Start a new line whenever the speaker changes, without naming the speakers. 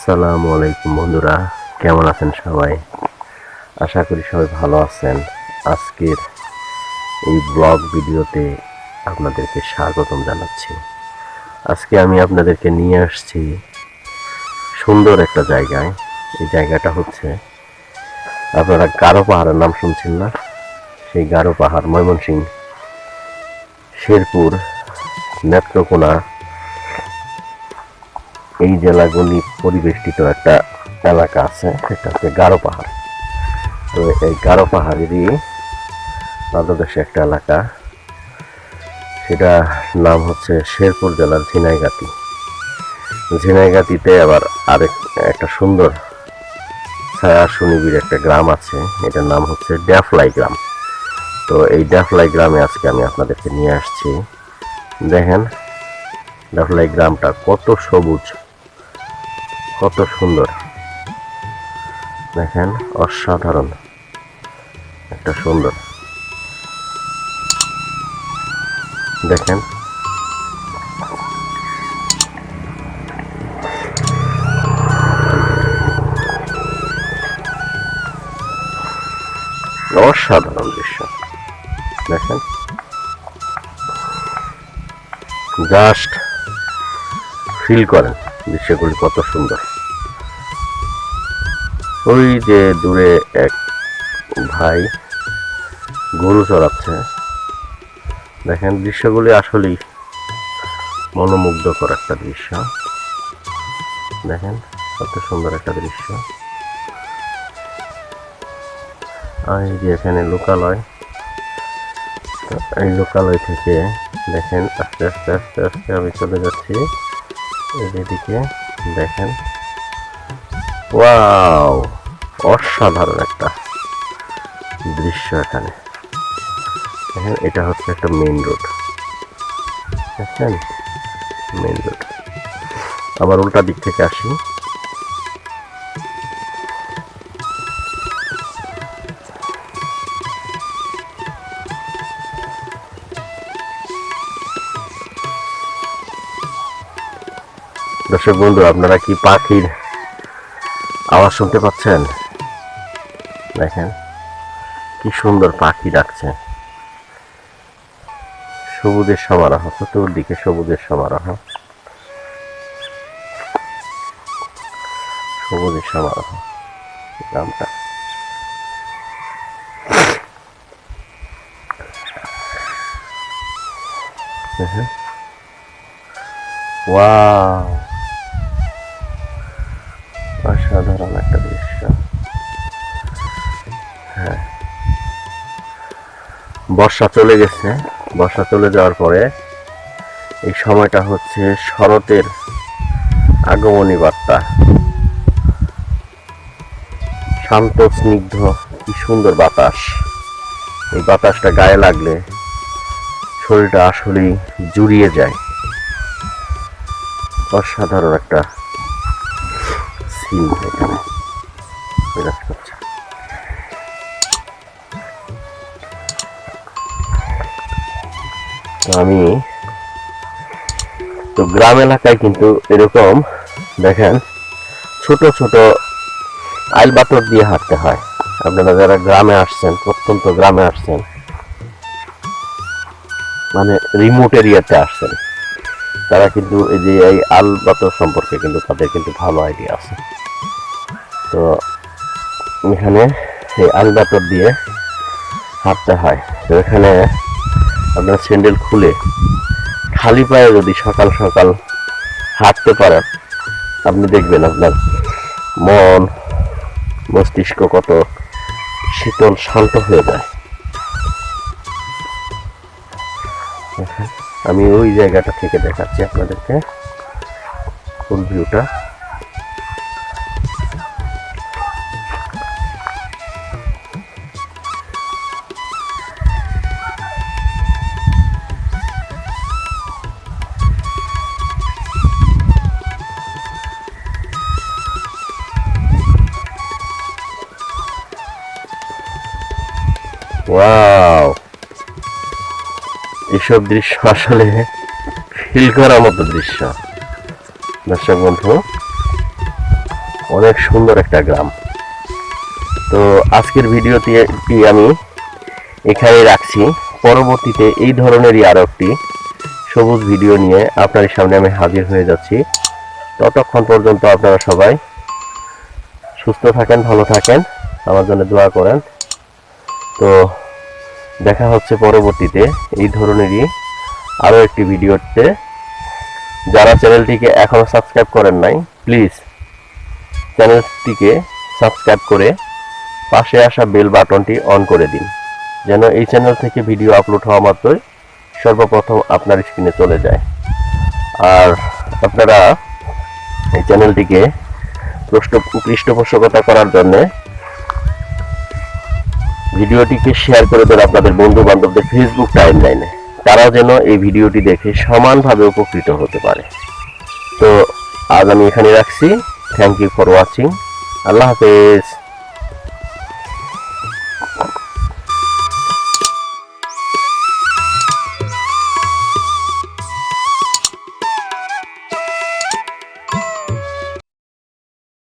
আসসালামু আলাইকুম বন্ধুরা, কেমন আছেন সবাই? আশা করি সবাই ভালো আছেন। আজকের এই ব্লগ ভিডিওতে আপনাদেরকে স্বাগতম জানাচ্ছি। আজকে আমি আপনাদেরকে নিয়ে আসছি সুন্দর একটা জায়গায়। এই জায়গাটা হচ্ছে, আপনারা গারো পাহাড়ের নাম শুনছেন না? সেই গারো পাহাড়, ময়মনসিংহ, শেরপুর, নেত্রকোনা এই জেলাগুলি পরিবেষ্টিত একটা এলাকা আছে, সেটা হচ্ছে গারো পাহাড়। তো এই গারো পাহাড়েরই পাদদেশে একটা এলাকা, সেটা নাম হচ্ছে শেরপুর জেলার ঝিনাইগাতি। ঝিনাইগাতিতে আবার একটা সুন্দর ছায়া সুনিবিড় একটা গ্রাম আছে, এটার নাম হচ্ছে ড্যাফলাই গ্রাম। তো এই ড্যাফলাই গ্রামে আজকে আমি আপনাদেরকে নিয়ে আসছি। দেখেন ড্যাফলাই গ্রামটা কত সবুজ, কত সুন্দর। দেখেন, অসাধারণ একটা সুন্দর। দেখেন অসাধারণ দৃশ্য। দেখেন, জাস্ট ফিল করেন দৃশ্যগুলি কত সুন্দর। ওই যে দূরে এক ভাই গরু চড়াচ্ছে। দেখেন দৃশ্যগুলি আসলেই মনোমুগ্ধকর একটা দৃশ্য। দেখেন কত সুন্দর একটা দৃশ্য। এই যে এখানে লোকালয়, এই লোকালয় থেকে দেখেন আস্তে আস্তে আস্তে আস্তে আমি চলে যাচ্ছি এদিকে। দেখেন, ওয়াও, অসাধারণ একটা দৃশ্য এখানে। দেখেন, এটা হচ্ছে একটা মেইন রোড। দেখেন মেইন রোড। আবার উল্টা দিক থেকে আসি। দর্শক বন্ধু, আপনারা কি পাখির আওয়াজ শুনতে পাচ্ছেন? দেখেন কি সুন্দর পাখি ডাকছে। সবুজের সমারোহ, চতুর্দিকে সবুজের সমারোহ, সবুজের সমারোহ গ্রামটা। ওয়াও, অসাধারণ একটা দৃশ্য। হ্যাঁ, বর্ষা চলে গেছে। বর্ষা চলে যাওয়ার পরে এই সময়টা হচ্ছে শরতের আগমনী বার্তা। শান্ত স্নিগ্ধ কি সুন্দর বাতাস। এই বাতাসটা গায়ে লাগলে শরীরটা আসলেই জুড়িয়ে যায়। অসাধারণ একটা সিন এখানে বিরাজ করছে। আমি তো গ্রাম এলাকায় কিন্তু এরকম দেখেন ছোট ছোট আইল বাতর দিয়ে হাঁটতে হয়। আপনারা যারা গ্রামে আসছেন, প্রত্যন্ত গ্রামে আসছেন, মানে রিমোট এরিয়াতে আসছেন, তারা কিন্তু এই যে এই আল বাতর সম্পর্কে কিন্তু তাদের কিন্তু ভালো আইডিয়া আছে। তো এখানে এই আল বাতর দিয়ে হাঁটতে হয়। তো এখানে আপনার স্যান্ডেল খুলে খালি পায়ে যদি সকাল সকাল হাঁটতে পারেন, আপনি দেখবেন আপনার মন মস্তিষ্ক কত শীতল শান্ত হয়ে যায়। আমি ওই জায়গাটা থেকে দেখাচ্ছি আপনাদেরকে ফুল ভিউটা। ওয়াও, এসব দৃশ্য আসলে ফিল করার মতো দৃশ্য। দর্শক বন্ধু, অনেক সুন্দর একটা গ্রাম। তো আজকের ভিডিওটি আমি এখানে রাখছি। পরবর্তীতে এই ধরনেরই আরো একটি সবুজ ভিডিও নিয়ে আপনাদের সামনে আমি হাজির হয়ে যাচ্ছি। ততক্ষণ পর্যন্ত আপনারা সবাই সুস্থ থাকেন, ভালো থাকেন, আমার জন্য দোয়া করেন। তো দেখা হচ্ছে পরবর্তীতে এই ধরনেরই আরো একটি ভিডিওতে। যারা চ্যানেলটিকে এখনো সাবস্ক্রাইব করেন নাই, প্লিজ চ্যানেলটিকে সাবস্ক্রাইব করে পাশে আসা বেল বাটনটি অন করে দিন, যেন এই চ্যানেল থেকে ভিডিও আপলোড হওয়া মাত্রই সর্বপ্রথম আপনার স্ক্রিনে চলে যায়। আর আপনারা এই চ্যানেলটিকে পৃষ্ঠপোষকতা করার জন্য ভিডিওটিকে শেয়ার করে দেন আপনাদের বন্ধু বান্ধবদের ফেসবুক টাইমলাইনে, তারা যেন এই ভিডিওটি দেখে সমানভাবে উপকৃত হতে পারে। তো আজ আমি এখানে রাখছি। Thank you for watching. Allah হাফেজ।